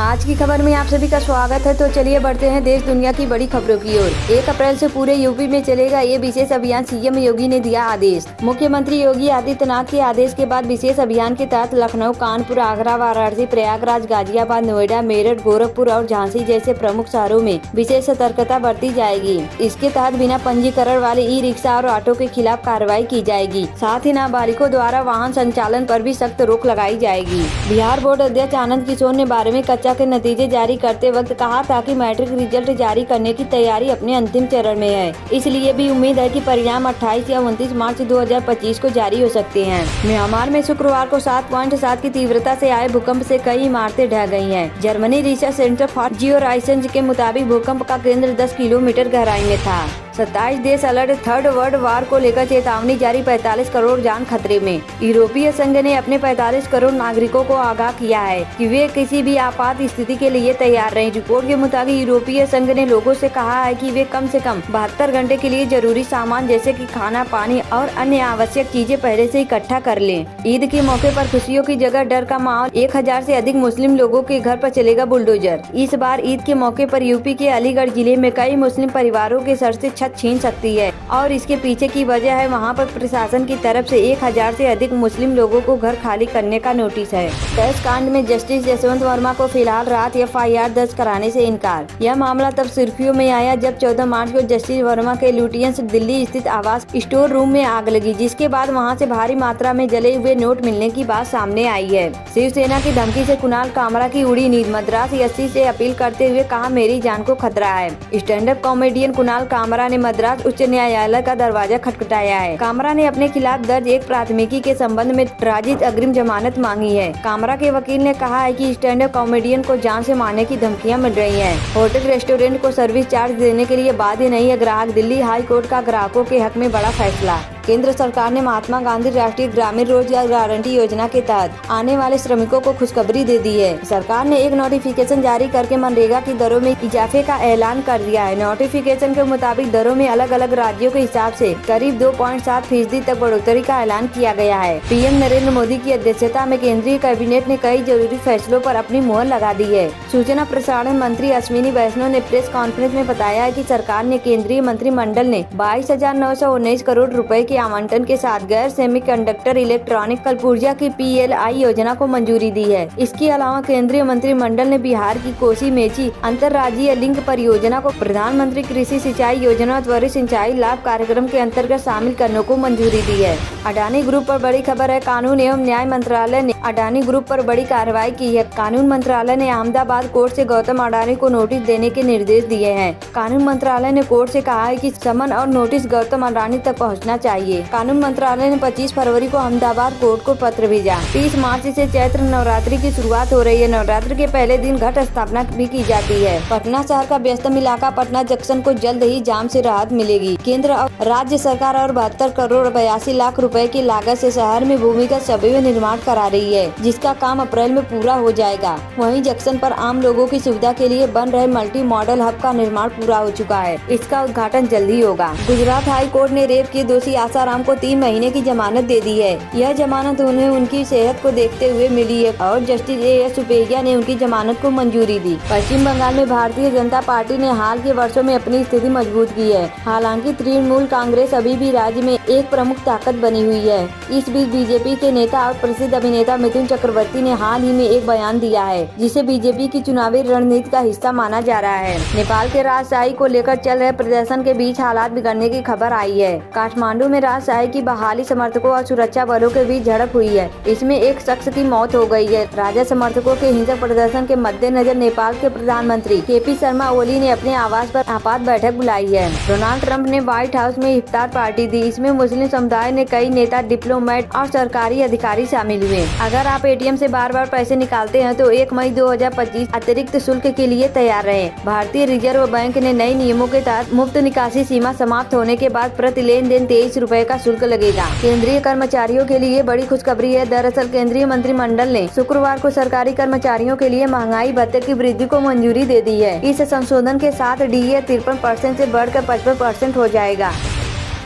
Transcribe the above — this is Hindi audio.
आज की खबर में आप सभी का स्वागत है। तो चलिए बढ़ते हैं देश दुनिया की बड़ी खबरों की ओर। 1 अप्रैल से पूरे यूपी में चलेगा ये विशेष अभियान, सीएम योगी ने दिया आदेश। मुख्यमंत्री योगी आदित्यनाथ के आदेश के बाद विशेष अभियान के तहत लखनऊ, कानपुर, आगरा, वाराणसी, प्रयागराज, गाजियाबाद, नोएडा, मेरठ, गोरखपुर और झांसी जैसे प्रमुख शहरों में विशेष सतर्कता बरती जाएगी। इसके तहत बिना पंजीकरण वाले ई रिक्शा और ऑटो के खिलाफ कार्रवाई की जाएगी। साथ ही नाबालिगों द्वारा वाहन संचालन पर भी सख्त रोक लगाई जाएगी। बिहार बोर्ड अध्यक्ष आनंद किशोर ने 12वीं कक्षा के नतीजे जारी करते वक्त कहा था कि मैट्रिक रिजल्ट जारी करने की तैयारी अपने अंतिम चरण में है, इसलिए भी उम्मीद है कि परिणाम 28 या 29 मार्च 2025 को जारी हो सकते हैं। म्यांमार में शुक्रवार को 7.7 की तीव्रता से आए भूकंप से कई इमारतें ढह गई हैं। जर्मनी रिसर्च सेंटर फॉर जियोराइसेंस के मुताबिक भूकंप का केंद्र 10 किलोमीटर गहराई में था। 27 देश अलर्ट, थर्ड वर्ल्ड वार को लेकर चेतावनी जारी, 45 करोड़ जान खतरे में। यूरोपीय संघ ने अपने 45 करोड़ नागरिकों को आगाह किया है कि वे किसी भी आपात स्थिति के लिए तैयार रहें। रिपोर्ट के मुताबिक यूरोपीय संघ ने लोगों से कहा है कि वे कम से कम 72 घंटे के लिए जरूरी सामान जैसे कि खाना, पानी और अन्य आवश्यक चीजें पहले से इकट्ठा कर लें। ईद के मौके पर खुशियों की जगह डर का माहौल, 1000 से अधिक मुस्लिम लोगों के घर पर चलेगा बुलडोजर। इस बार ईद के मौके पर यूपी के अलीगढ़ जिले में कई मुस्लिम परिवारों के सर से छत छीन सकती है और इसके पीछे की वजह है वहां पर प्रशासन की तरफ से 1000 से अधिक मुस्लिम लोगों को घर खाली करने का नोटिस है। कैश कांड में जस्टिस यशवंत वर्मा को फिलहाल रात FIR दर्ज कराने से इनकार। यह मामला तब सुर्खियों में आया जब 14 मार्च को जस्टिस वर्मा के लुटियंस दिल्ली स्थित आवास स्टोर रूम में आग लगी, जिसके बाद वहां से भारी मात्रा में जले हुए नोट मिलने की बात सामने आई है। शिवसेना की धमकी से कुणाल कामरा की उड़ी नींद, मद्रास एसपी से अपील करते हुए कहा मेरी जान को खतरा है। Stand up comedian Kunal Kamra ने मद्रास उच्च न्यायालय का दरवाजा खटखटाया है। कामरा ने अपने खिलाफ दर्ज एक प्राथमिकी के संबंध में राजित अग्रिम जमानत मांगी है। कामरा के वकील ने कहा है कि स्टैंड अप कॉमेडियन को जान से मारने की धमकियां मिल रही हैं। होटल रेस्टोरेंट को सर्विस चार्ज देने के लिए बाध्य नहीं है ग्राहक, दिल्ली हाई कोर्ट का ग्राहकों के हक में बड़ा फैसला। केंद्र सरकार ने महात्मा गांधी राष्ट्रीय ग्रामीण रोजगार गारंटी योजना के तहत आने वाले श्रमिकों को खुशखबरी दे दी है। सरकार ने एक नोटिफिकेशन जारी करके मनरेगा की दरों में इजाफे का ऐलान कर दिया है। नोटिफिकेशन के मुताबिक दरों में अलग अलग राज्यों के हिसाब से करीब 2.7% तक बढ़ोतरी का ऐलान किया गया है। पीएम नरेंद्र मोदी की अध्यक्षता में केंद्रीय कैबिनेट ने कई जरूरी फैसलों पर अपनी मुहर लगा दी है। सूचना प्रसारण मंत्री अश्विनी वैष्णव ने प्रेस कॉन्फ्रेंस में बताया है कि सरकार ने केंद्रीय मंत्रिमंडल ने 22,919 करोड़ रुपए के आवंटन के साथ गैर सेमीकंडक्टर इलेक्ट्रॉनिक कल ऊर्जा की PLI योजना को मंजूरी दी है। इसके अलावा केंद्रीय मंत्रिमंडल ने बिहार की कोसी मेची अंतर्राज्यीय लिंक परियोजना को प्रधानमंत्री कृषि सिंचाई योजना त्वरित सिंचाई लाभ कार्यक्रम के अंतर्गत शामिल करने को मंजूरी दी है। अडानी ग्रुप पर बड़ी खबर है। कानून एवं न्याय मंत्रालय ने अडानी ग्रुप पर बड़ी कार्रवाई की है। कानून मंत्रालय ने अहमदाबाद कोर्ट से गौतम अडानी को नोटिस देने के निर्देश दिए हैं। कानून मंत्रालय ने कोर्ट से कहा है कि समन और नोटिस गौतम अडानी तक पहुंचना चाहिए। कानून मंत्रालय ने 25 फरवरी को अहमदाबाद कोर्ट को पत्र भेजा। 30 मार्च से चैत्र नवरात्रि की शुरुआत हो रही है। नवरात्रि के पहले दिन घट स्थापना भी की जाती है। पटना शहर का व्यस्तम इलाका पटना जंक्शन को जल्द ही जाम से राहत मिलेगी। केंद्र और राज्य सरकार और 72 करोड़ 82 लाख रुपए की लागत से शहर में भूमिगत सबवे निर्माण करा रही है, जिसका काम अप्रैल में पूरा हो जाएगा। वहीं जंक्शन पर आम लोगों की सुविधा के लिए बन रहे मल्टी मॉडल हब का निर्माण पूरा हो चुका है। इसका उद्घाटन जल्द ही होगा। गुजरात हाई कोर्ट ने रेप के दोषी आसाराम को 3 महीने की जमानत दे दी है। यह जमानत उन्हें उनकी सेहत को देखते हुए मिली है और जस्टिस AS सुपेगिया ने उनकी जमानत को मंजूरी दी। पश्चिम बंगाल में भारतीय जनता पार्टी ने हाल के वर्षों में अपनी स्थिति मजबूत की है। हालांकि तृणमूल कांग्रेस अभी भी राज्य में एक प्रमुख ताकत बनी हुई है। इस बीच बीजेपी के नेता और प्रसिद्ध अभिनेता मिथुन चक्रवर्ती ने हाल ही में एक बयान दिया है, जिसे बीजेपी की चुनावी रणनीति का हिस्सा माना जा रहा है। नेपाल के राजशाही को लेकर चल रहे प्रदर्शन के बीच हालात बिगड़ने की खबर आई है। काठमांडू में राजशाही की बहाली समर्थकों और सुरक्षा बलों के बीच झड़प हुई है। इसमें एक शख्स की मौत हो गई है। राजा समर्थकों के हिंसक प्रदर्शन के मद्देनजर नेपाल के प्रधानमंत्री KP शर्मा ओली ने अपने आवास पर आपात बैठक बुलाई है। डोनाल्ड ट्रंप ने व्हाइट हाउस में इफ्तार पार्टी दी। इसमें मुस्लिम समुदाय ने कई नेता, डिप्लोमेट और सरकारी अधिकारी शामिल हुए। अगर आप ATM से बार बार पैसे निकालते हैं तो 1 मई 2025 अतिरिक्त शुल्क के लिए तैयार रहें। भारतीय रिजर्व बैंक ने नए नियमों के तहत मुफ्त निकासी सीमा समाप्त होने के बाद प्रति लेन देन 23 रुपए का शुल्क लगेगा। केंद्रीय कर्मचारियों के लिए बड़ी खुशखबरी है। दरअसल केंद्रीय मंत्रिमंडल ने शुक्रवार को सरकारी कर्मचारियों के लिए महंगाई भत्ते की वृद्धि को मंजूरी दे दी है। इस संशोधन के साथ DA 53% से बढ़कर 55% हो जाएगा।